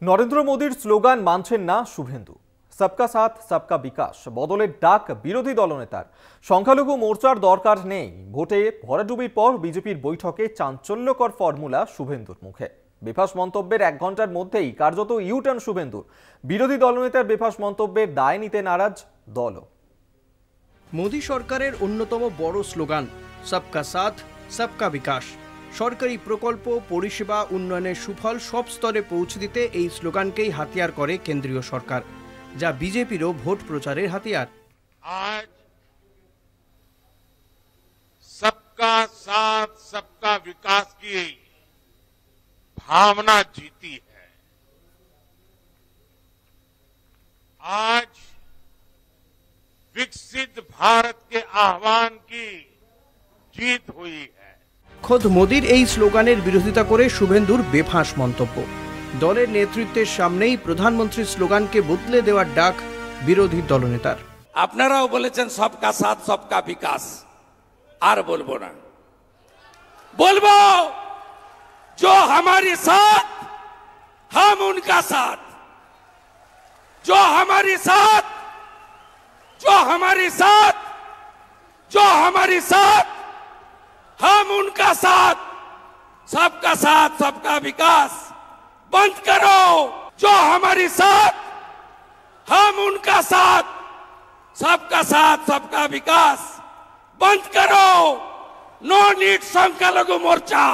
নরেন্দ্র মোদীর স্লোগান মানছেন না শুভেন্দু। সবকা সাথ সবকা বিকাশ বদলের ডাক বিরোধী দলনেতার। সংখ্যালঘু মোর্চার দরকার নেই, ভোটে ভরাডুবির পর বিজেপির বৈঠকে চাঞ্চল্যকর ফর্মুলা শুভেন্দুর মুখে। বেফাস মন্তব্যের 1 ঘন্টার মধ্যেই কার্যত ইউটার্ন শুভেন্দুর। বিরোধী দলনেতার বেফাস মন্তব্যের দায় নিতে নারাজ দলও। মোদী সরকারের অন্যতম বড় স্লোগান সবকা সাথ সবকা বিকাশ। সরকারি প্রকল্প পরিষেবা উন্নয়নের সুফল সব স্তরে পৌঁছে দিতে এই স্লোগানকেই হাতিয়ার করে কেন্দ্রীয় সরকার, যা বিজেপিরও ভোট প্রচারের হাতিয়ার। আজ सबका साथ सबका विकास की भावना जीती है। आज विकसित भारत के आह्वान की जीत हुई है। খোদ মোদীর এই স্লোগানের বিরোধিতা করে শুভেন্দুর বেফাঁস মন্তব্য। দলের নেতৃত্বের সামনেই প্রধানমন্ত্রীর স্লোগানকে বদলে দেওয়ার ডাক বিরোধী দলনেতার। আপনারাও বলেছেন সবকা সাথ সবকা বিকাশ, আর বলবো না। বলবো जो हमारे साथ हम उनका साथ, जो हमारे साथ जो हमारे साथ जो हमारे साथ हम उनका साथ। सबका साथ सबका विकास बंद करो। जो हमारे साथ हम उनका साथ, सबका साथ सबका विकास बंद करो। नो नीड সংখ্যালঘু মোর্চা।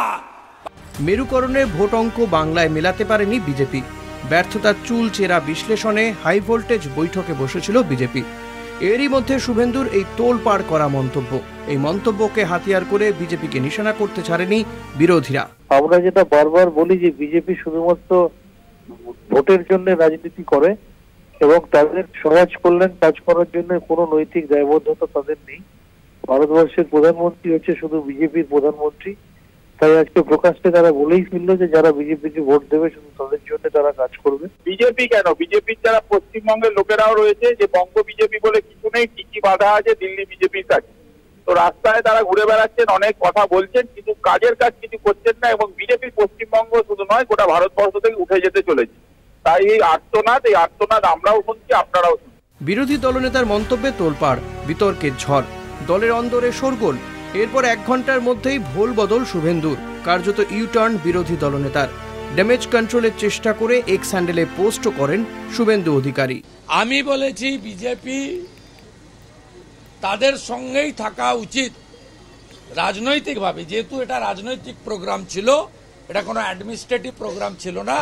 মেরুকরণের ভোট অঙ্ক বাংলায় মেলাতে পারেনি বিজেপি। ব্যর্থতার চুল চেরা বিশ্লেষণে হাই ভোল্টেজ বৈঠকে বসেছিল বিজেপি। এরই মধ্যে শুভেন্দুর এই তোলপাড় করা মন্তব্য, এই মন্তব্যকে হাতিয়ার করে বিজেপিকে নিশানা করতে ছাড়েনি বিরোধীরা। আমরা যেটা বারবার বলি যে বিজেপি শুধুমাত্র ভোটের জন্য রাজনীতি করে এবং তাদের সমাজ কল্যাণ কাজ করার জন্য কোনো নৈতিক দায়বদ্ধতা তাদের নেই। ভারতবর্ষের প্রধানমন্ত্রী হচ্ছে শুধু বিজেপির প্রধানমন্ত্রী, তাই আজকে প্রকাশ্যে তারা বলেই ফেললো যে যারা বিজেপিকে ভোট দেবে শুধু তাদের জন্য তারা কাজ করবে। বিজেপি কেন, বিজেপির যারা পশ্চিমবঙ্গের লোকেরাও রয়েছে, যে বঙ্গ বিজেপি বলে কিছু নেই, কি বাধা আছে দিল্লি বিজেপির কাছে। তো রাস্তায় তারা ঘুরে বেড়াচ্ছেন, অনেক কথা বলছেন, কিন্তু কাজের কাজ কিছু করছেন না। এবং বিজেপি পশ্চিমবঙ্গ শুধু নয়, গোটা ভারতবর্ষ থেকে উঠে যেতে চলেছে। তাই এই আর্তনাদ আমরাও শুনছি, আপনারাও শুনছি। বিরোধী দলনেতার মন্তব্যে তোলপাড়, বিতর্কের ঝড়, দলের অন্দরে শোরগোল। এরপর 1 ঘন্টার মধ্যেই ভোল বদল শুভেন্দুর, কার্যত ইউটার্ন বিরোধী দলনেতার। ড্যামেজ কন্ট্রোলের চেষ্টা করে এক্স হ্যান্ডেলে পোস্টও করেন শুভেন্দু অধিকারী। আমি বলেছি বিজেপি তাদের সঙ্গেই থাকা উচিত রাজনৈতিকভাবে, যেহেতু এটা রাজনৈতিক প্রোগ্রাম ছিল, এটা কোনো অ্যাডমিনিস্ট্রেটিভ প্রোগ্রাম ছিল না।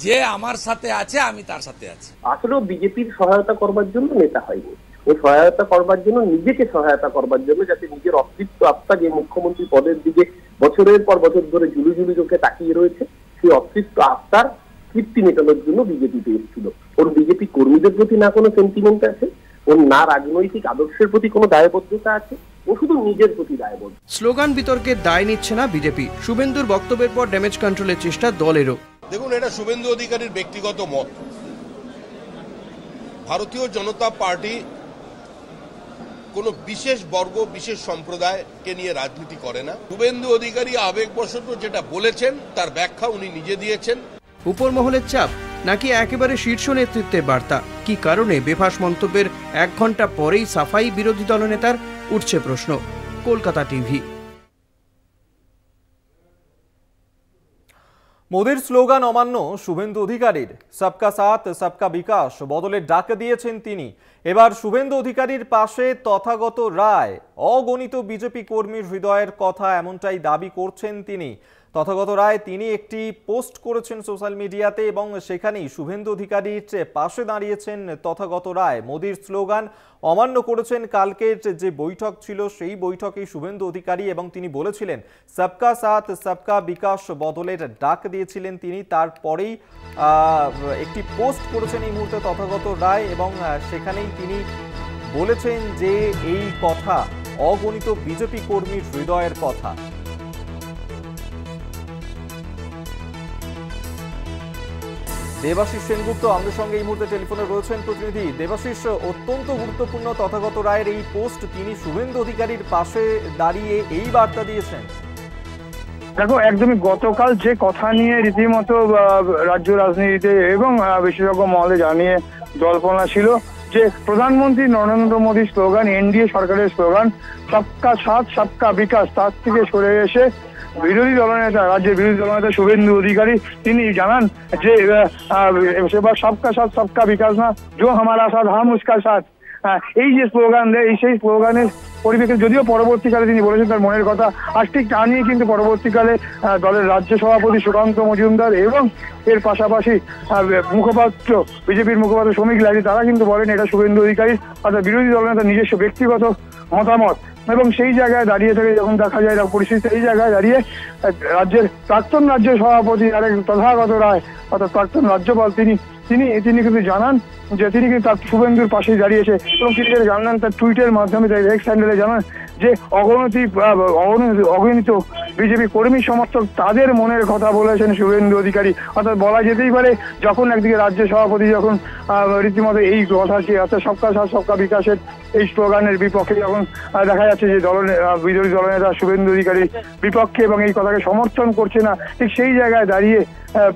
যে আমার সাথে আছে আমি তার সাথে আছি। আসলে বিজেপির সহায়তা করবার জন্য নেতা হয়নি, ও সহায়তা করবার জন্য নিজেকে সহায়তা করবার জন্য, যাতে নিজের অস্তিত্ব আত্মা যে মুখ্যমন্ত্রী পদের দিকে বছরের পর বছর ধরে ঝুলু ঝুলু চোখে তাকিয়ে রয়েছে, সেই অস্তিত্ব আত্মার তৃপ্তি মেটানোর জন্য বিজেপিতে এসেছিল। ওর বিজেপি কর্মীদের প্রতি না কোনো সেন্টিমেন্ট আছে, ওর না রাজনৈতিক আদর্শের প্রতি কোনো দায়বদ্ধতা আছে, ও শুধু নিজের প্রতি দায়বদ্ধ। স্লোগান বিতর্কের দায় নিচ্ছে না বিজেপি। শুভেন্দুর বক্তব্যের পর ড্যামেজ কন্ট্রোলের চেষ্টা দলেরও। দেখুন, এটা শুভেন্দু অধিকারীর ব্যক্তিগত মত। ভারতীয় জনতা পার্টি কোনো বিশেষ বর্গ বিশেষ সম্প্রদায়কে নিয়ে রাজনীতি করে না। শুভেন্দু অধিকারী আবেগবশত যেটা বলেছেন তার ব্যাখ্যা উনি নিজে দিয়েছেন। উপর মহলের চাপ নাকি একেবারে শীর্ষ নেতৃত্বের বার্তা? কি কারণে বেফাস মন্তব্যের 1 ঘন্টা পরেই সাফাই বিরোধী দলনেতার? উঠছে প্রশ্ন। কলকাতা টিভি। মোদীর স্লোগান অমান্য শুভেন্দু অধিকারীর। সবকা সাথ সবকা বিকাশ বদলের ডাক দিয়েছেন তিনি। এবার শুভেন্দু অধিকারীর পাশে তথাগত রায়। অগণিত বিজেপি কর্মীর হৃদয়ের কথা, এমনটাই দাবি করছেন তিনি। তথাগত রায় তিনি একটি পোস্ট করেছেন সোশ্যাল মিডিয়াতে এবং সেখানেই শুভেন্দু অধিকারীর পাশে দাঁড়িয়েছেন তথাগত রায়। মোদীর স্লোগান অমান্য করেছেন। কালকের যে বৈঠক ছিল সেই বৈঠকেই শুভেন্দু অধিকারী, এবং তিনি বলেছিলেন সবকা সাথ সবকা বিকাশ বদলের ডাক দিয়েছিলেন তিনি। তারপরেই একটি পোস্ট করেছেন এই মুহূর্তে তথাগত রায় এবং সেখানেই তিনি বলেছেন যে এই কথা অগণিত বিজেপি কর্মীর হৃদয়ের কথা। দেবাশিস সেনগুপ্ত আমাদের সঙ্গে এই মুহূর্তে টেলিফোনে রয়েছেন প্রতিনিধি। দেবাশিস, অত্যন্ত গুরুত্বপূর্ণ তথাগত রায়ের এই পোস্ট, তিনি শুভেন্দু অধিকারীর পাশে দাঁড়িয়ে এই বার্তা দিয়েছেন। দেখো, একদমই গতকাল যে কথা নিয়ে রীতিমতো রাজ্য রাজনীতিতে এবং বিশেষজ্ঞ মহলে জানিয়ে জল্পনা ছিল যে প্রধানমন্ত্রী নরেন্দ্র মোদীর স্লোগান, এনডিএ সরকারের স্লোগান সবকা সাথ সবকা বিকাশ, তার থেকে সরে এসে বিরোধী দলনেতা, রাজ্যের বিরোধী দলনেতা শুভেন্দু অধিকারী তিনি জানান যে সেবার সবকা সাথ সবকা বিকাশ না, জো হামারা সাথ হাম উসকা সাথ। এই যে স্লোগান দেয়, সেই স্লোগানের পরিপ্রেক্ষিতে যদিও পরবর্তীকালে তিনি বলেছেন তার মনের কথা, আর ঠিক তা নিয়ে কিন্তু পরবর্তীকালে দলের রাজ্য সভাপতি সুকান্ত মজুমদার এবং এর পাশাপাশি মুখপাত্র, বিজেপির মুখপাত্র শ্রমিক লাহিড়ী তারা কিন্তু বলেন এটা শুভেন্দু অধিকারী অর্থাৎ বিরোধী দলনেতা নিজস্ব ব্যক্তিগত মতামত। এবং সেই জায়গায় দাঁড়িয়ে থেকে যখন দেখা যায় পরিস্থিতি, এই জায়গায় দাঁড়িয়ে রাজ্যের প্রাক্তন রাজ্য সভাপতি আরেক তথাগত রায় অর্থাৎ প্রাক্তন রাজ্যপাল তিনি কিন্তু জানান যে তিনি কিন্তু তার শুভেন্দুর পাশেই দাঁড়িয়েছে এবং তিনি জানান তার টুইটের মাধ্যমে, তাই এক্স হ্যান্ডেলে জানান যে অগণিত বিজেপি কর্মী সমর্থক তাদের মনের কথা বলেছেন শুভেন্দু অধিকারী। অর্থাৎ বলা যেতেই পারে যখন একদিকে রাজ্য সভাপতি যখন রীতিমতো এই কথাটি অর্থাৎ সবকা সাথ সবকা বিকাশের এই স্লোগানের বিপক্ষে যখন দেখা যাচ্ছে যে বিরোধী দলনেতা শুভেন্দু অধিকারী বিপক্ষে এবং এই কথাকে সমর্থন করছে না, ঠিক সেই জায়গায় দাঁড়িয়ে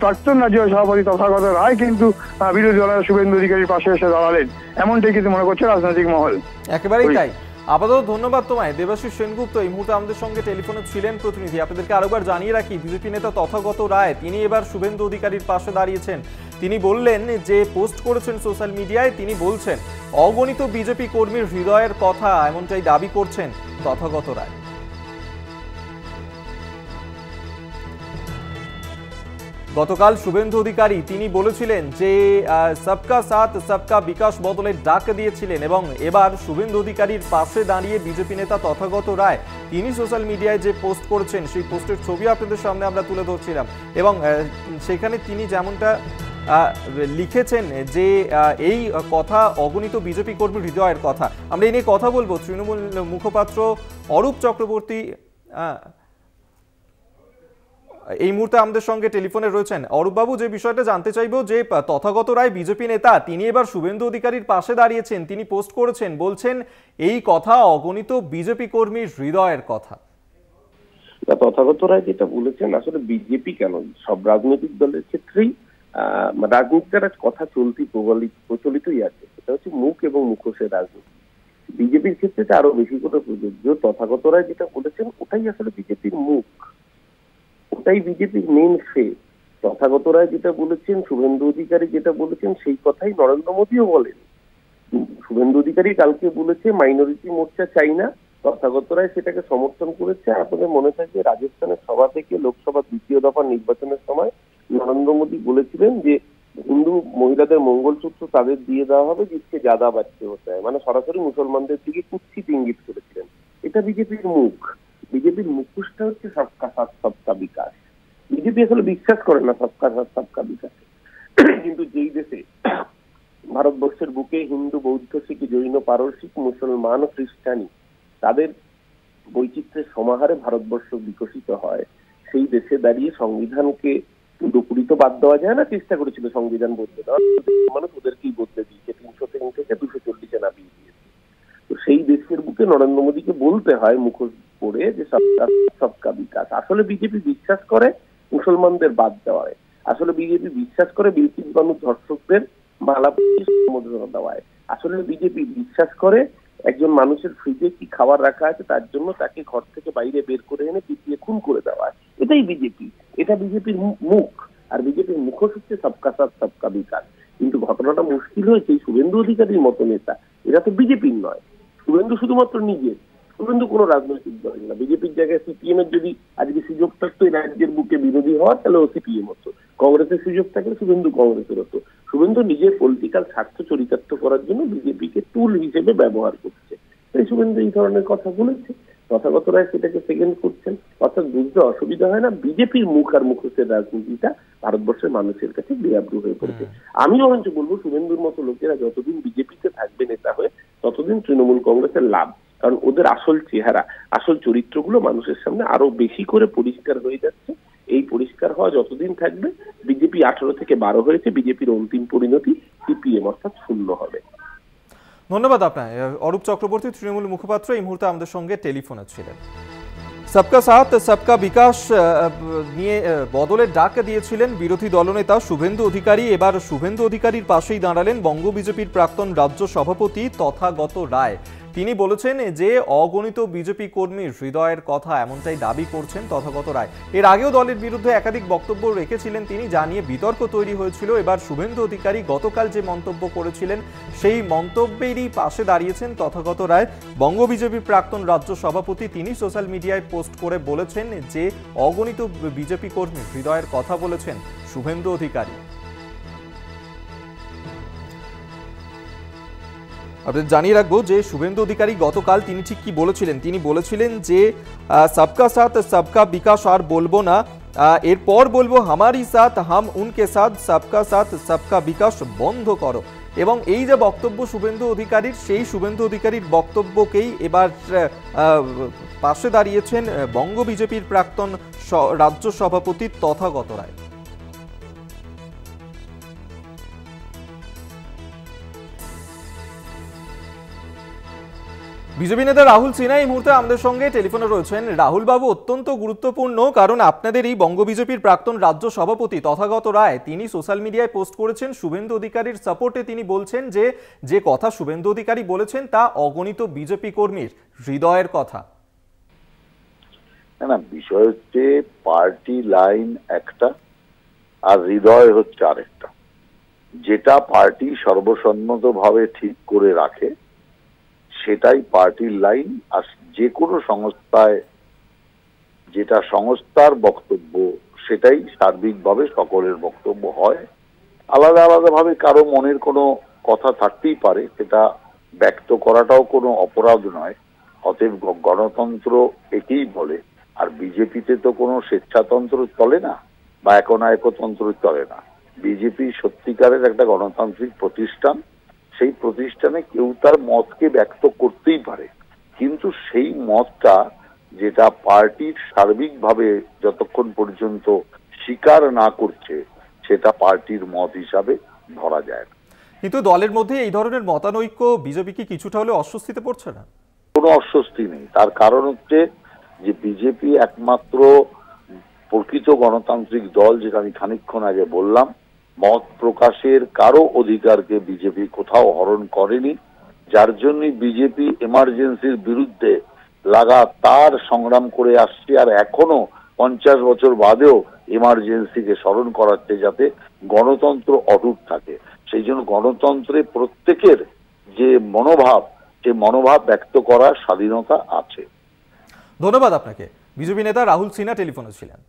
প্রাক্তন রাজ্য সভাপতি তথাগত রায় কিন্তু বিরোধী দলনেতা শুভেন্দু অধিকারীর পাশে এসে দাঁড়ালেন, এমনটাই কিন্তু মনে করছে রাজনৈতিক মহল। একেবারেই তাই। আপাতত ধন্যবাদ তোমায়। দেবাশিস সেনগুপ্ত এই মুহূর্তে আমাদের সঙ্গে টেলিফোনে ছিলেন প্রতিনিধি। আপনাদেরকে আরেকবার জানিয়ে রাখি, বিজেপি নেতা তথাগত রায় তিনি এবার শুভেন্দু অধিকারীর পাশে দাঁড়িয়েছেন। তিনি বললেন যে পোস্ট করেছেন সোশ্যাল মিডিয়ায়, তিনি বলছেন অগণিত বিজেপি কর্মীর হৃদয়ের কথা, এমনটাই দাবি করছেন তথাগত রায়। গতকাল শুভেন্দু অধিকারী তিনি বলেছিলেন যে সবকা সাথ সবকা বিকাশ বদলের ডাক দিয়েছিলেন এবং এবার শুভেন্দু অধিকারীর পাশে দাঁড়িয়ে বিজেপি নেতা তথাগত রায় তিনি সোশ্যাল মিডিয়ায় যে পোস্ট করেছেন সেই পোস্টের ছবি আপনাদের সামনে আমরা তুলে ধরছিলাম এবং সেখানে তিনি যেমনটা লিখেছেন যে এই কথা অগণিত বিজেপি কর্মীর হৃদয়ের কথা। আমরা এই নিয়ে কথা বলবো। তৃণমূল মুখপাত্র অরূপ চক্রবর্তী এই মুহূর্তে আমাদের সঙ্গে টেলিফোনে রয়েছেন। অরূপবাবু, যে বিষয়টা জানতে চাইবো যে তথাগত রায় বিজেপি নেতা তিনি এবার শুভেন্দু অধিকারীর পাশে দাঁড়িয়েছেন, তিনি পোস্ট করেছেন বলছেন এই কথা অগণিত বিজেপি কর্মীর হৃদয়ের কথা। তথাগত রায় যেটা বলেছেন, আসলে বিজেপি কেন সব রাজনৈতিক দলের ক্ষেত্রেই রাজনীতির কথা প্রচলিতই আছে, সেটা হচ্ছে মুখ এবং মুখোশের রাজনীতি। বিজেপির ক্ষেত্রে আরো বেশি করে প্রযোজ্য। তথাগত রায় যেটা বলেছেন ওটাই আসলে বিজেপির মুখ, ওটাই বিজেপির মেন ফেস। তথাগত রায় যেটা বলেছেন, শুভেন্দু অধিকারী যেটা বলেছেন, সেই কথাই নরেন্দ্র মোদীও বলেন। শুভেন্দু অধিকারী কালকে বলেছে মাইনরিটি মোর্চা চাই না, তথাগত রায় সেটাকে সমর্থন করেছে। আপনাদের মনে থাকবে রাজস্থানের সভা থেকে লোকসভা দ্বিতীয় দফা নির্বাচনের সময় নরেন্দ্র মোদী বলেছিলেন যে হিন্দু মহিলাদের মঙ্গলসূত্র তাদের দিয়ে দেওয়া হবে, জিতকে জাদা বাচ্চে হতে হয়, মানে সরাসরি মুসলমানদের দিকে কুৎসিত ইঙ্গিত করেছিলেন। এটা বিজেপির মুখ। বিজেপির মুখোশটা হচ্ছে সবকা সাথ সবকা বিকাশ। বিজেপি আসলে বিশ্বাস করে না সবকা সাথ সবকা বিকাশে, কিন্তু যেই দেশে ভারতবর্ষের বুকে হিন্দু, বৌদ্ধ, শিখ, জৈন, পারসিক, মুসলমান ও খ্রিস্টানি তাদের বৈচিত্র্যের সমাহারে ভারতবর্ষ বিকশিত হয়, সেই দেশে দাঁড়িয়ে সংবিধানকে পুরোপুরি তো বাদ দেওয়া যায় না, চেষ্টা করেছিল সংবিধান বদলে দেওয়া, মানুষ ওদেরকেই বদলে দিয়েছে, 303 থেকে 240-এ নামিয়ে দিয়েছে। তো সেই দেশের বুকে নরেন্দ্র মোদীকে বলতে হয় মুখোশ পড়ে যে সবকা বিকাশ। আসলে বিজেপি বিশ্বাস করে মুসলমানদের বাদ দেওয়ায়, আসলে বিজেপি বিশ্বাস করে বিলকিস বানু ধর্ষকদের সম্বোধনা দেওয়ায়, আসলে বিজেপি বিশ্বাস করে একজন মানুষের ফ্রিজে কি খাবার রাখা আছে তার জন্য তাকে ঘর থেকে বাইরে বের করে এনে পিটিয়ে খুন করে দেওয়া। এটাই বিজেপি, এটা বিজেপির মুখ। আর বিজেপির মুখোশ হচ্ছে সবকা সাথ সবকা বিকাশ। কিন্তু ঘটনাটা মুশকিল হয়েছে এই শুভেন্দু অধিকারীর মতো নেতা, এরা তো বিজেপির নয়। শুভেন্দু শুধুমাত্র নিজের, শুভেন্দু কোনো রাজনৈতিক দল না। বিজেপির জায়গায় সিপিএম এর যদি আজকে সুযোগ থাকতো এই রাজ্যের বুকে বিরোধী হওয়ার, তাহলে ও সিপিএম হতো। কংগ্রেসের সুযোগ থাকলে শুভেন্দু কংগ্রেসের হতো। শুভেন্দু নিজের পলিটিক্যাল স্বার্থ চরিতার্থ করার জন্য বিজেপিকে টুল হিসেবে ব্যবহার করছে, তাই শুভেন্দু এই ধরনের কথা বলেছে। তথাগত রায় সেটাকে সেকেন্ড করছেন। অর্থাৎ বুঝতে অসুবিধা হয় না, বিজেপির মুখ আর মুখোশের রাজনীতিটা ভারতবর্ষের মানুষের কাছে বেআব্রু হয়ে পড়েছে। আমি বরঞ্চ বলবো শুভেন্দুর মতো লোকেরা যতদিন বিজেপিতে থাকবে নেতা হয়ে, ততদিন তৃণমূল কংগ্রেসের লাভ। কারণ ওদের আসল চেহারা, আসল চরিত্রগুলো মানুষের সামনে আরো বেশি করে পরিষ্কার হয়ে যাচ্ছে। এই পরিষ্কার হওয়া যতদিন থাকবে, বিজেপি 18 থেকে 12 হয়েছে, বিজেপির অন্তিম পরিণতি সিপিএম অর্থাৎ শূন্য হবে। ধন্যবাদ আপনার। অরূপ চক্রবর্তী, তৃণমূল মুখপাত্র, এই মুহূর্তে আমাদের সঙ্গে টেলিফোনে ছিলেন। सबका साथ सबका বিকাশ নিয়ে বদলের ডাক দিয়েছিলেন বিরোধী দলনেতা শুভেন্দু অধিকারী। এবার শুভেন্দু অধিকারীর পাশেই দাঁড়ালেন বঙ্গ বিজেপির প্রাক্তন রাজ্য সভাপতি তথাগত রায়। তিনি বলেছেন যে অগণিত বিজেপি কর্মীর হৃদয়ের কথা, এমনটাই দাবি করছেন তথাগত রায়। এর আগেও দলের বিরুদ্ধে একাধিক বক্তব্য রেখেছিলেন তিনি, যা নিয়ে বিতর্ক তৈরি হয়েছিল। এবার শুভেন্দু অধিকারী গতকাল যে মন্তব্য করেছিলেন সেই মন্তব্যেরই পাশে দাঁড়িয়েছেন তথাগত রায়। বঙ্গ বিজেপির প্রাক্তন রাজ্য সভাপতি তিনি সোশ্যাল মিডিয়ায় পোস্ট করে বলেছেন যে অগণিত বিজেপি কর্মীর হৃদয়ের কথা বলেছেন শুভেন্দু অধিকারী। আপনাদের জানিয়ে রাখবো যে শুভেন্দু অধিকারী গতকাল তিনি ঠিক কি বলেছিলেন। তিনি বলেছিলেন যে সবকা সাথ সবকা বিকাশ আর বলবো না, এরপর বলবো হামারি সাথ হাম উনকে সাথ, সবকা সাথ সবকা বিকাশ বন্ধ করো। এবং এই যে বক্তব্য শুভেন্দু অধিকারীর, সেই শুভেন্দু অধিকারীর বক্তব্যকেই এবার পাশে দাঁড়িয়েছেন বঙ্গ বিজেপির প্রাক্তন রাজ্য সভাপতি তথাগত রায়। বিজেপি নেতা রাহুল সিনহা এই মুহূর্তে আমাদের সঙ্গে টেলিফোনে রয়েছেন। রাহুল বাবু, অত্যন্ত গুরুত্বপূর্ণ, কারণ আপনাদের এই বঙ্গ বিজেপির প্রাক্তন রাজ্য সভাপতি তথাগত রায় তিনি সোশ্যাল মিডিয়ায় পোস্ট করেছেন শুভেন্দু অধিকারীর সাপোর্টে। তিনি বলছেন যে কথা শুভেন্দু অধিকারী বলেছেন তা অগণিত বিজেপি কর্মীর হৃদয়ের কথা। না, বিষয় হচ্ছে পার্টি লাইন একটা আর হৃদয় হচ্ছে আরেকটা। যেটা পার্টি সর্বসম্মতভাবে ঠিক করে রাখে সেটাই পার্টির লাইন। আর যে কোনো সংস্থায় যেটা সংস্থার বক্তব্য সেটাই সার্বিকভাবে সকলের বক্তব্য হয়। আলাদা আলাদাভাবে কারো মনের কোনো কথা থাকতেই পারে, সেটা ব্যক্ত করাটাও কোনো অপরাধ নয়। অতএব গণতন্ত্র একেই বলে। আর বিজেপিতে তো কোনো স্বেচ্ছাতন্ত্র চলে না বা একনায়কতন্ত্র চলে না। বিজেপি সত্যিকারের একটা গণতান্ত্রিক প্রতিষ্ঠান। সেই প্রতিষ্ঠানে কেউ তার মতকে ব্যক্ত করতেই পারে, কিন্তু সেই মতটা যেটা পার্টির সার্বিকভাবে যতক্ষণ পর্যন্ত স্বীকার না করছে সেটা পার্টির মত হিসাবে ধরা যায় না। কিন্তু দলের মধ্যে এই ধরনের মতানৈক্য বিজেপিকে কিছুটা হলে অস্বস্তিতে পড়ছে না? কোনো অস্বস্তি নেই। তার কারণ হচ্ছে যে বিজেপি একমাত্র প্রকৃত গণতান্ত্রিক দল, যেটা আমি খানিকক্ষণ আগে বললাম। মত প্রকাশের কারো অধিকারকে বিজেপি কোথাও হরণ করেনি, যার জন্যই বিজেপি এমার্জেন্সির বিরুদ্ধে লাগাতার সংগ্রাম করে আসছে। আর এখনো 50 বছর বাদেও এমার্জেন্সিকে স্মরণ করাচ্ছে যাতে গণতন্ত্র অটুট থাকে। সেই জন্য গণতন্ত্রে প্রত্যেকের যে মনোভাব, সে মনোভাব ব্যক্ত করার স্বাধীনতা আছে। ধন্যবাদ আপনাকে। বিজেপি নেতা রাহুল সিনহা টেলিফোনে ছিলেন।